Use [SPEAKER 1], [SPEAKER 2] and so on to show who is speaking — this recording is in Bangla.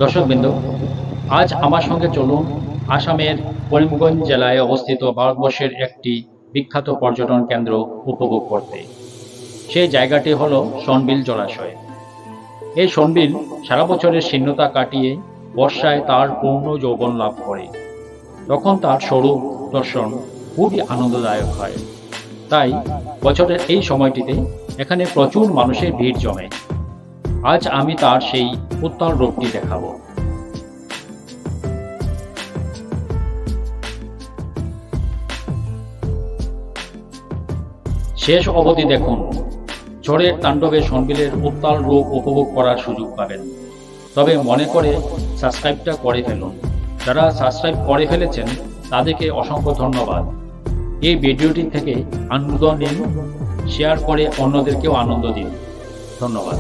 [SPEAKER 1] দর্শকবৃন্দ, আজ আমার সঙ্গে চলুন আসামের করিমগঞ্জ জেলায় অবস্থিত ভারতবর্ষের একটি বিখ্যাত পর্যটন কেন্দ্র উপভোগ করতে। সেই জায়গাটি হল শোনবিল জলাশয়। এই শোনবিল সারা বছরের শীর্ণতা কাটিয়ে বর্ষায় তার পূর্ণ যৌবন লাভ করে। তখন তার স্বরূপ দর্শন খুবই আনন্দদায়ক হয়। তাই বছরের এই সময়টিতে এখানে প্রচুর মানুষের ভিড় জমে। আজ আমি তার সেই উত্তাল রূপটি দেখাবো। শেষ অবধি দেখুন, ঝড়ের তাণ্ডবে শোনবিলের উত্তাল রূপ উপভোগ করার সুযোগ পাবেন। তবে মনে করে সাবস্ক্রাইবটা করে ফেলুন। যারা সাবস্ক্রাইব করে ফেলেছেন তাদেরকে অসংখ্য ধন্যবাদ। এই ভিডিওটি থেকে আনন্দ নিন, শেয়ার করে অন্যদেরকেও আনন্দ দিন। ধন্যবাদ।